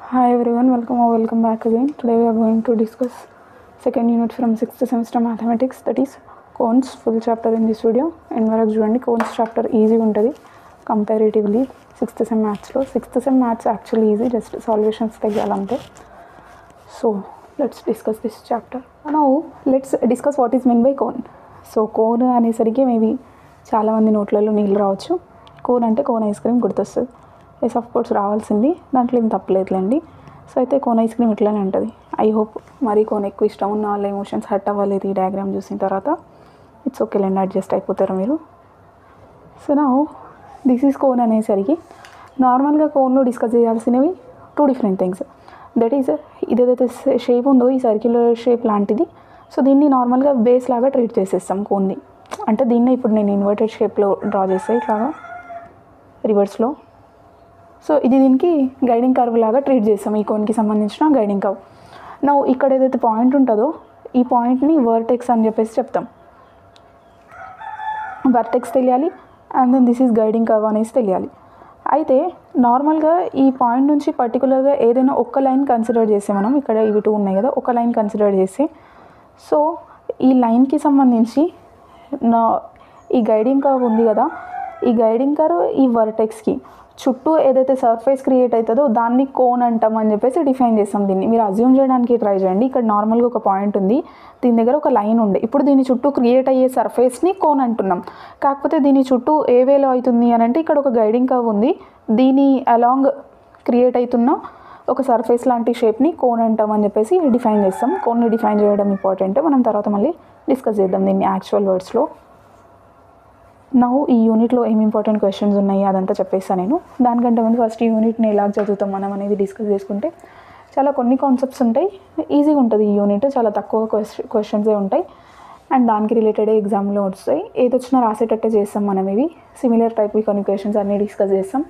Hi everyone, welcome back again. Today we are going to discuss second unit from 6th semester mathematics, that is cones full chapter in this video. And వరకు చూడండి cones chapter easy ఉంటుంది comparatively 6th sem maths లో. 6th sem maths actually easy, just solutions తెగాలంటే. So let's discuss this chapter. Now let's discuss what is meant by cone. So cone అనేసరికి maybe చాలామంది నోట్లలో నీళ్ళు రావచ్చు. Cone అంటే cone ice cream గుర్తొస్తుంది. Yes of course రావాల్సింది, దాంట్లో ఏం తప్పలేదులేండి. సో అయితే కోన్ ఐస్ క్రీమ్ ఇట్లానే ఉంటుంది. ఐ హోప్ మరి కోన్ ఎక్కువ ఇష్టం ఉన్న వాళ్ళ ఎమోషన్స్ హర్ట్ అవ్వలేదు ఈ డయాగ్రామ్ చూసిన తర్వాత. ఇట్స్ ఓకే లేండి, అడ్జస్ట్ అయిపోతారు మీరు. సో నా దిస్ ఈజ్ కోన్ అనేసరికి నార్మల్గా కోన్లో డిస్కస్ చేయాల్సినవి two different things. That is ఇదేదైతే షేప్ ఉందో ఈ సర్క్యులర్ షేప్ లాంటిది. సో దీన్ని నార్మల్గా బేస్ లాగా ట్రీట్ చేసేస్తాం కోన్ని. అంటే దీన్నే ఇప్పుడు నేను ఇన్వర్టెడ్ షేప్లో డ్రా చేస్తాను ఇట్లాగా రివర్స్లో. సో ఇది దీనికి గైడింగ్ కర్వ్ లాగా ట్రీట్ చేస్తాం, ఈ కోన్కి సంబంధించిన గైడింగ్ కర్వ్. నా ఇక్కడ ఏదైతే పాయింట్ ఉంటుందో ఈ పాయింట్ని వర్టెక్స్ అని చెప్పేసి చెప్తాం. వర్టెక్స్ తెలియాలి, and then this is guiding curve అనేసి తెలియాలి. అయితే నార్మల్గా ఈ పాయింట్ నుంచి పర్టికులర్గా ఏదైనా ఒక్క లైన్ కన్సిడర్ చేస్తే మనం, ఇక్కడ ఇవి టూ ఉన్నాయి కదా, ఒక లైన్ కన్సిడర్ చేస్తే, సో ఈ లైన్కి సంబంధించి ఈ గైడింగ్ కర్వ్ ఉంది కదా, ఈ గైడింగ్ కర్వ్ ఈ వర్టెక్స్కి చుట్టూ ఏదైతే సర్ఫేస్ క్రియేట్ అవుతుందో దాన్ని కోన్ అంటాం అని చెప్పేసి డిఫైన్ చేస్తాం. దీన్ని మీరు అజ్యూమ్ చేయడానికి ట్రై చేయండి. ఇక్కడ నార్మల్గా ఒక పాయింట్ ఉంది, దీని దగ్గర ఒక లైన్ ఉండే, ఇప్పుడు దీని చుట్టూ క్రియేట్ అయ్యే సర్ఫేస్ని కోన్ అంటున్నాం. కాకపోతే దీని చుట్టూ ఏ వేలో అవుతుంది అని అంటే ఇక్కడ ఒక గైడింగ్ కర్వ్ ఉంది, దీని అలాంగ్ క్రియేట్ అవుతున్న ఒక సర్ఫేస్ లాంటి షేప్ని కోన్ అంటాం అని చెప్పేసి డిఫైన్ చేస్తాం. కోన్ని డిఫైన్ చేయడం ఇంపార్టెంట్, మనం తర్వాత మళ్ళీ డిస్కస్ చేద్దాం దీన్ని యాక్చువల్ వర్డ్స్లో. నా ఈ యూనిట్లో ఏమి ఇంపార్టెంట్ క్వశ్చన్స్ ఉన్నాయి అదంతా చెప్పేస్తాను నేను. దానికంటే ముందు ఫస్ట్ ఈ యూనిట్ని ఎలా చదువుతాం మనం అనేది డిస్కస్ చేసుకుంటే, చాలా కొన్ని కాన్సెప్ట్స్ ఉంటాయి, ఈజీగా ఉంటుంది ఈ యూనిట్, చాలా తక్కువ క్వశ్చన్సే ఉంటాయి అండ్ దానికి రిలేటెడ్ ఎగ్జామ్లో వస్తాయి. ఏది వచ్చినా రాసేటట్టే చేస్తాం మనం. ఇవి సిమిలర్ టైప్ కొన్ని క్వశ్చన్స్ అన్నీ డిస్కస్ చేస్తాం.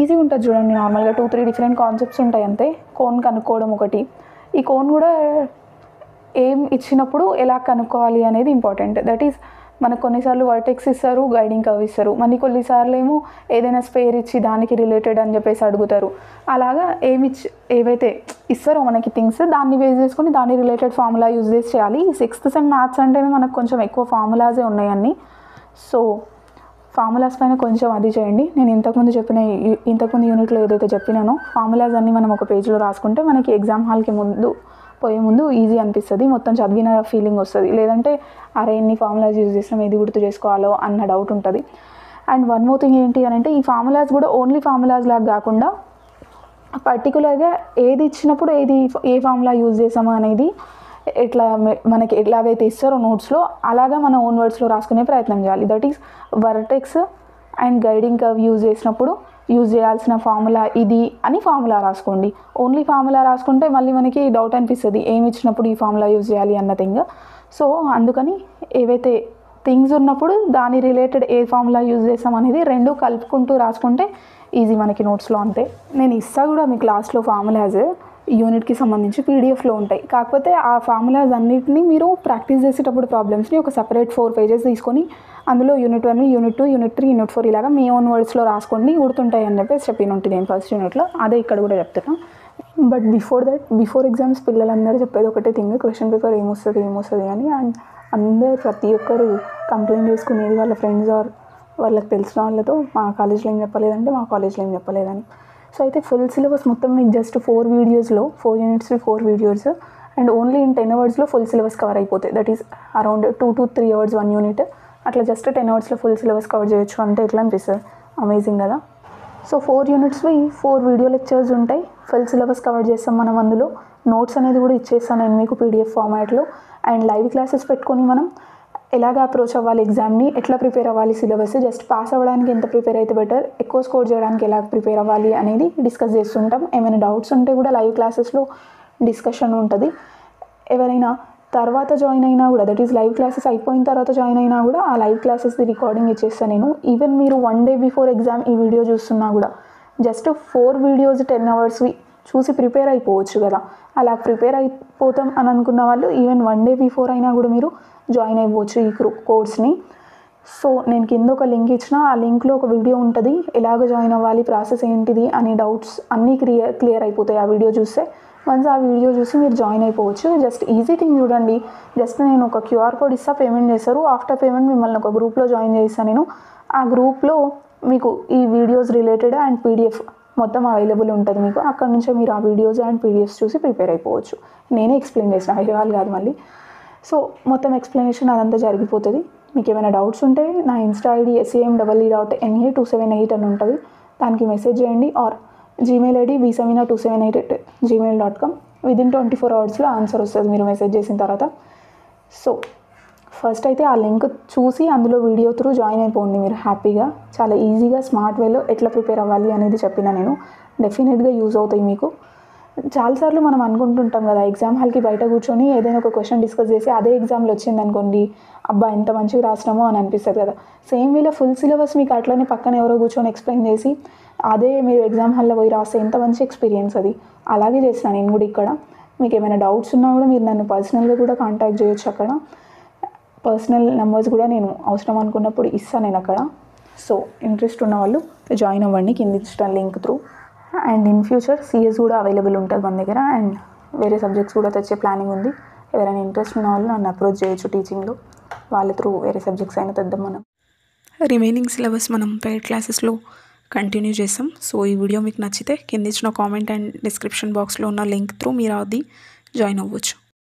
ఈజీగా ఉంటుంది చూడండి. నార్మల్గా 2-3 డిఫరెంట్ కాన్సెప్ట్స్ ఉంటాయి అంతే. కోన్ కనుక్కోవడం ఒకటి, ఈ కోన్ కూడా ఏం ఇచ్చినప్పుడు ఎలా కనుక్కోవాలి అనేది ఇంపార్టెంట్. దట్ ఈస్ మనకు కొన్నిసార్లు వర్టెక్స్ ఇస్తారు, గైడింగ్ కర్వ్ ఇస్తారు, మళ్ళీ కొన్నిసార్లు ఏమో ఏదైనా స్పేర్ ఇచ్చి దానికి రిలేటెడ్ అని చెప్పేసి అడుగుతారు. అలాగా ఏవైతే ఇస్తారో మనకి థింగ్స్, దాన్ని బేస్ చేసుకొని దాని రిలేటెడ్ ఫార్ములా యూజ్ చేసి చేయాలి. ఈ 6th sem మ్యాథ్స్ అంటేనే మనకు కొంచెం ఎక్కువ ఫార్ములాసే ఉన్నాయి అన్నీ. సో ఫార్ములాస్ పైన కొంచెం అది చేయండి. నేను ఇంతకుముందు యూనిట్లో ఏదైతే చెప్పినానో ఫార్ములాస్ అన్నీ మనం ఒక పేజ్లో రాసుకుంటే మనకి ఎగ్జామ్ హాల్కి పోయే ముందు ఈజీ అనిపిస్తుంది, మొత్తం చదివిన ఫీలింగ్ వస్తుంది. లేదంటే అరే ఎన్ని ఫార్ములాస్ యూజ్ చేసినాం, ఏది గుర్తు చేసుకోవాలో అన్న డౌట్ ఉంటుంది. అండ్ వన్ మోర్ థింగ్ ఏంటి అని అంటే, ఈ ఫార్ములాస్ కూడా ఓన్లీ ఫార్ములాస్ లాగా కాకుండా పర్టికులర్గా ఏది ఇచ్చినప్పుడు ఏ ఫార్ములా యూజ్ చేసామో అనేది ఎట్లా మనకి ఎలాగైతే ఇస్తారో నోట్స్లో అలాగా మన ఓన్ వర్డ్స్లో రాసుకునే ప్రయత్నం చేయాలి. That is vertex and guiding curve use చేసినప్పుడు యూజ్ చేయాల్సిన ఫార్ములా ఇది అని ఫార్ములా రాసుకోండి. ఓన్లీ ఫార్ములా రాసుకుంటే మళ్ళీ మనకి డౌట్ అనిపిస్తుంది ఏమి ఇచ్చినప్పుడు ఈ ఫార్ములా యూజ్ చేయాలి అన్న థింగ్. సో అందుకని ఏవైతే థింగ్స్ ఉన్నప్పుడు దాని రిలేటెడ్ ఏ ఫార్ములా యూజ్ చేస్తాం అనేది రెండు కలుపుకుంటూ రాసుకుంటే ఈజీ మనకి నోట్స్లో. అంతే, నేను ఇస్తా కూడా మీ క్లాస్లో ఫార్ములాస్ యూనిట్కి సంబంధించి పీడిఎఫ్లో ఉంటాయి. కాకపోతే ఆ ఫార్ములాస్ అన్నిటిని మీరు ప్రాక్టీస్ చేసేటప్పుడు ప్రాబ్లమ్స్ని ఒక సపరేట్ 4 pages తీసుకొని అందులో యూనిట్ 1, యూనిట్ 2, యూనిట్ 3, యూనిట్ 4 ఇలాగా మీ ఓన్ వర్డ్స్లో రాసుకోండి, గుర్తుంటాయి అని చెప్పేసి చెప్పిన ఉంటుంది నేను ఫస్ట్ యూనిట్లో. అదే ఇక్కడ కూడా చెప్తున్నా. బట్ బిఫోర్ ఎగ్జామ్స్ పిల్లలందరూ చెప్పేది ఒకటే థింగ్, క్వశ్చన్ పేపర్ ఏమొస్తుంది అని. అండ్ ప్రతి ఒక్కరు కంప్లైంట్ చేసుకునేది వాళ్ళ ఫ్రెండ్స్ ఆర్ వాళ్ళకి తెలిసిన వాళ్ళతో, మా కాలేజ్లో ఏం చెప్పలేదంటే మా కాలేజ్లో ఏం చెప్పలేదని. సో అయితే ఫుల్ సిలబస్ మొత్తం మీకు జస్ట్ 4 వీడియోస్లో 4 units 4 videos and only in 10 hours full syllabus cover అయిపోతాయి. That is around 2 to 3 hours 1 unit. అట్లా just 10 hours full syllabus cover చేయొచ్చు అంటే ఎట్లా అనిపిస్తుంది, అమేజింగ్ కదా. సో 4 units 4 వీడియో లెక్చర్స్ ఉంటాయి, ఫుల్ సిలబస్ కవర్ చేస్తాం మనం. అందులో నోట్స్ అనేది కూడా ఇచ్చేస్తాను నేను మీకు PDF ఫార్మాట్లో. అండ్ లైవ్ క్లాసెస్ పెట్టుకొని మనం ఎలాగ అప్రోచ్ అవ్వాలి ఎగ్జామ్ని, ఎట్లా ప్రిపేర్ అవ్వాలి, సిలబస్ జస్ట్ పాస్ అవ్వడానికి ఎంత ప్రిపేర్ అయితే బెటర్, ఎక్కువ స్కోర్ చేయడానికి ఎలా ప్రిపేర్ అవ్వాలి అనేది డిస్కస్ చేస్తుంటాం. ఏమైనా డౌట్స్ ఉంటే కూడా లైవ్ క్లాసెస్లో డిస్కషన్ ఉంటుంది. ఎవరైనా తర్వాత జాయిన్ అయినా కూడా, దట్ ఈస్ లైవ్ క్లాసెస్ అయిపోయిన తర్వాత జాయిన్ అయినా కూడా ఆ లైవ్ క్లాసెస్ది రికార్డింగ్ ఇచ్చేస్తాను నేను. ఈవెన్ మీరు 1 day బిఫోర్ ఎగ్జామ్ ఈ వీడియో చూస్తున్నా కూడా జస్ట్ 4 వీడియోస్ 10 hours చూసి ప్రిపేర్ అయిపోవచ్చు కదా. అలా ప్రిపేర్ అయిపోతాం అని అనుకున్న వాళ్ళు ఈవెన్ 1 day బిఫోర్ అయినా కూడా మీరు జాయిన్ అయిపోవచ్చు ఈ కోర్స్ని. సో నేను కింద ఒక లింక్ ఇచ్చిన, ఆ లింక్లో ఒక వీడియో ఉంటుంది, ఎలాగ జాయిన్ అవ్వాలి, ప్రాసెస్ ఏంటిది అనే డౌట్స్ అన్నీ క్లియర్ అయిపోతాయి ఆ వీడియో చూస్తే. వన్స్ ఆ వీడియో చూసి మీరు జాయిన్ అయిపోవచ్చు. జస్ట్ ఈజీ థింగ్ చూడండి. జస్ట్ నేను ఒక క్యూఆర్ కోడ్ ఇస్తా, పేమెంట్ చేస్తారు. ఆఫ్టర్ పేమెంట్ మిమ్మల్ని ఒక గ్రూప్లో జాయిన్ చేస్తాను నేను. ఆ గ్రూప్లో మీకు ఈ వీడియోస్ రిలేటెడ్ అండ్ పీడిఎఫ్ మొత్తం అవైలబుల్ ఉంటుంది మీకు. అక్కడ నుంచే మీరు ఆ వీడియోస్ అండ్ పీడిఎఫ్స్ చూసి ప్రిపేర్ అయిపోవచ్చు. నేనే ఎక్స్ప్లెయిన్ చేసిన, వేరే వాళ్ళు కాదు మళ్ళీ. సో మొత్తం ఎక్స్ప్లెనేషన్ అదంతా జరిగిపోతుంది. మీకు ఏమైనా డౌట్స్ ఉంటే నా ఇన్స్టా ఐడి SEMEE.NA278 అని ఉంటుంది, దానికి మెసేజ్ చేయండి. Are Gmail ID bsamina278@gmail.com. Within 24 అవర్స్లో ఆన్సర్ వస్తుంది మీరు మెసేజ్ చేసిన తర్వాత. సో ఫస్ట్ అయితే ఆ లింక్ చూసి అందులో వీడియో త్రూ జాయిన్ అయిపోండి మీరు హ్యాపీగా. చాలా ఈజీగా స్మార్ట్ వేలో ఎట్లా ప్రిపేర్ అవ్వాలి అనేది చెప్పిన నేను. డెఫినెట్గా యూజ్ అవుతాయి మీకు. చాలాసార్లు మనం అనుకుంటుంటాం కదా, ఎగ్జామ్ హాల్కి బయట కూర్చొని ఏదైనా ఒక క్వశ్చన్ డిస్కస్ చేసి అదే ఎగ్జామ్లో వచ్చింది అనుకోండి, అబ్బా ఎంత మంచిగా రాసినామో అని అనిపిస్తుంది కదా. సేమ్ వేలో ఫుల్ సిలబస్ మీకు అట్లనే పక్కన ఎవరో కూర్చొని ఎక్స్ప్లెయిన్ చేసి అదే మీరు ఎగ్జామ్ హాల్లో పోయి రాస్తే ఎంత మంచి ఎక్స్పీరియన్స్ అది. అలాగే చేసిన నేను కూడా ఇక్కడ. మీకు ఏమైనా డౌట్స్ ఉన్నా కూడా మీరు నన్ను పర్సనల్గా కూడా కాంటాక్ట్ చేయొచ్చు. అక్కడ పర్సనల్ నెంబర్స్ కూడా నేను అవసరం అనుకున్నప్పుడు ఇస్తాను నేను అక్కడ. సో ఇంట్రెస్ట్ ఉన్న వాళ్ళు జాయిన్ అవ్వండి కింద ఇచ్చిన link through. And in future CS కూడా అవైలబుల్ ఉంటుంది మన దగ్గర, అండ్ వేరే సబ్జెక్ట్స్ కూడా తెచ్చే ప్లానింగ్ ఉంది. ఎవరైనా ఇంట్రెస్ట్ ఉన్న వాళ్ళు నన్ను అప్రోచ్ చేయొచ్చు టీచింగ్లో, వాళ్ళ త్రూ వేరే సబ్జెక్ట్స్ అయినా తెద్దాం మనం. రిమైనింగ్ సిలబస్ మనం పెయిడ్ క్లాసెస్లో కంటిన్యూ చేస్తాం. సో ఈ వీడియో మీకు నచ్చితే కింద ఇచ్చిన కామెంట్ అండ్ డిస్క్రిప్షన్ బాక్స్లో ఉన్న లింక్ త్రూ మీరు అది జాయిన్ అవ్వచ్చు.